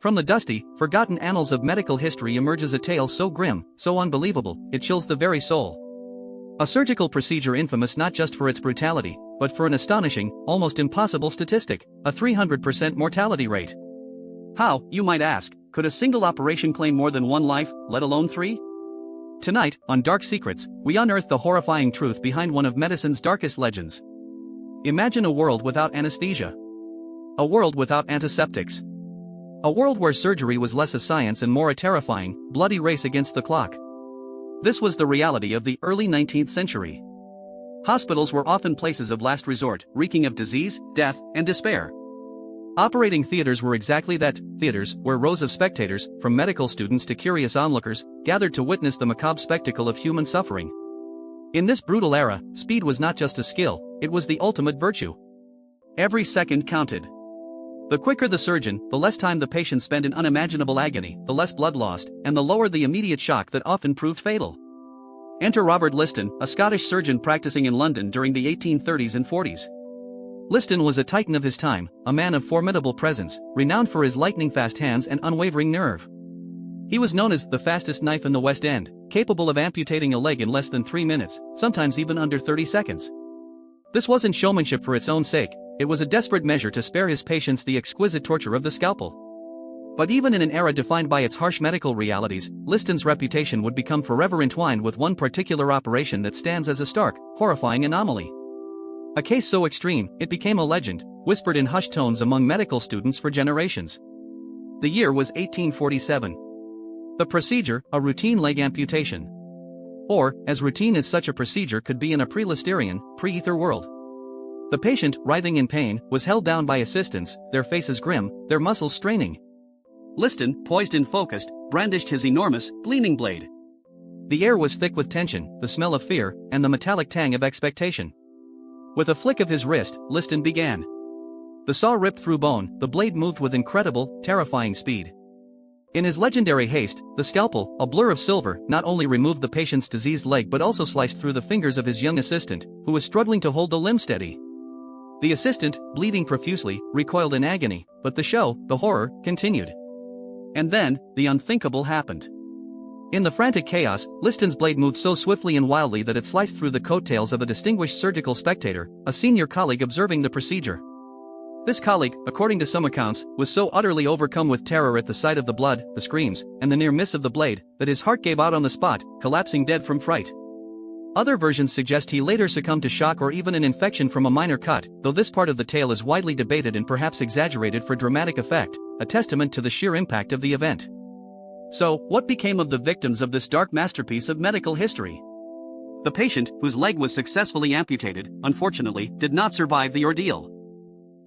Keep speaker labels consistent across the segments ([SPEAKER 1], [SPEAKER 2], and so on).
[SPEAKER 1] From the dusty, forgotten annals of medical history emerges a tale so grim, so unbelievable, it chills the very soul. A surgical procedure infamous not just for its brutality, but for an astonishing, almost impossible statistic, a 300% mortality rate. How, you might ask, could a single operation claim more than one life, let alone three? Tonight, on Dark Secrets, we unearth the horrifying truth behind one of medicine's darkest legends. Imagine a world without anesthesia. A world without antiseptics. A world where surgery was less a science and more a terrifying, bloody race against the clock. This was the reality of the early 19th century. Hospitals were often places of last resort, reeking of disease, death, and despair. Operating theaters were exactly that, theaters where rows of spectators, from medical students to curious onlookers, gathered to witness the macabre spectacle of human suffering. In this brutal era, speed was not just a skill, it was the ultimate virtue. Every second counted. The quicker the surgeon, the less time the patient spent in unimaginable agony, the less blood lost, and the lower the immediate shock that often proved fatal. Enter Robert Liston, a Scottish surgeon practicing in London during the 1830s and 40s. Liston was a titan of his time, a man of formidable presence, renowned for his lightning-fast hands and unwavering nerve. He was known as the fastest knife in the West End, capable of amputating a leg in less than 3 minutes, sometimes even under 30 seconds. This wasn't showmanship for its own sake, it was a desperate measure to spare his patients the exquisite torture of the scalpel. But even in an era defined by its harsh medical realities, Liston's reputation would become forever entwined with one particular operation that stands as a stark, horrifying anomaly. A case so extreme, it became a legend, whispered in hushed tones among medical students for generations. The year was 1847. The procedure, a routine leg amputation. Or, as routine as such a procedure could be in a pre-Listerian, pre-ether world. The patient, writhing in pain, was held down by assistants, their faces grim, their muscles straining. Liston, poised and focused, brandished his enormous, gleaming blade. The air was thick with tension, the smell of fear, and the metallic tang of expectation. With a flick of his wrist, Liston began. The saw ripped through bone, the blade moved with incredible, terrifying speed. In his legendary haste, the scalpel, a blur of silver, not only removed the patient's diseased leg but also sliced through the fingers of his young assistant, who was struggling to hold the limb steady. The assistant, bleeding profusely, recoiled in agony, but the show, the horror, continued. And then, the unthinkable happened. In the frantic chaos, Liston's blade moved so swiftly and wildly that it sliced through the coattails of a distinguished surgical spectator, a senior colleague observing the procedure. This colleague, according to some accounts, was so utterly overcome with terror at the sight of the blood, the screams, and the near miss of the blade, that his heart gave out on the spot, collapsing dead from fright. Other versions suggest he later succumbed to shock or even an infection from a minor cut, though this part of the tale is widely debated and perhaps exaggerated for dramatic effect, a testament to the sheer impact of the event. So, what became of the victims of this dark masterpiece of medical history? The patient, whose leg was successfully amputated, unfortunately, did not survive the ordeal.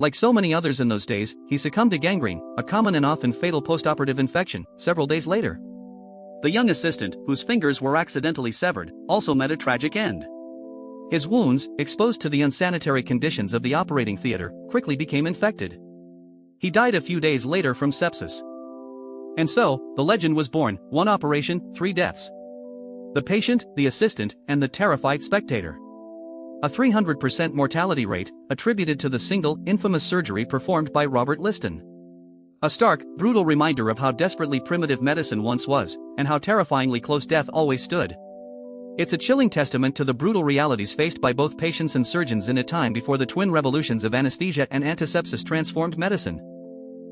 [SPEAKER 1] Like so many others in those days, he succumbed to gangrene, a common and often fatal postoperative infection, several days later. The young assistant, whose fingers were accidentally severed, also met a tragic end. His wounds, exposed to the unsanitary conditions of the operating theater, quickly became infected. He died a few days later from sepsis. And so, the legend was born: 1 operation, 3 deaths. The patient, the assistant, and the terrified spectator. A 300% mortality rate, attributed to the single, infamous surgery performed by Robert Liston. A stark, brutal reminder of how desperately primitive medicine once was, and how terrifyingly close death always stood. It's a chilling testament to the brutal realities faced by both patients and surgeons in a time before the twin revolutions of anesthesia and antisepsis transformed medicine.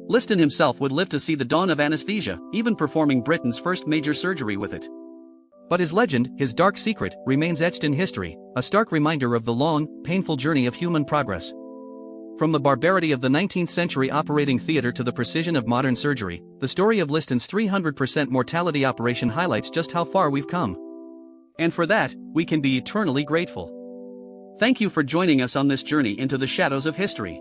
[SPEAKER 1] Liston himself would live to see the dawn of anesthesia, even performing Britain's first major surgery with it. But his legend, his dark secret, remains etched in history, a stark reminder of the long, painful journey of human progress. From the barbarity of the 19th century operating theater to the precision of modern surgery, the story of Liston's 300% mortality operation highlights just how far we've come. And for that, we can be eternally grateful. Thank you for joining us on this journey into the shadows of history.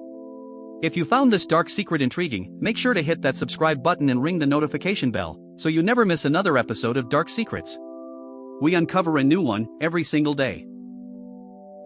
[SPEAKER 1] If you found this dark secret intriguing, make sure to hit that subscribe button and ring the notification bell, so you never miss another episode of Dark Secrets. We uncover a new one every single day.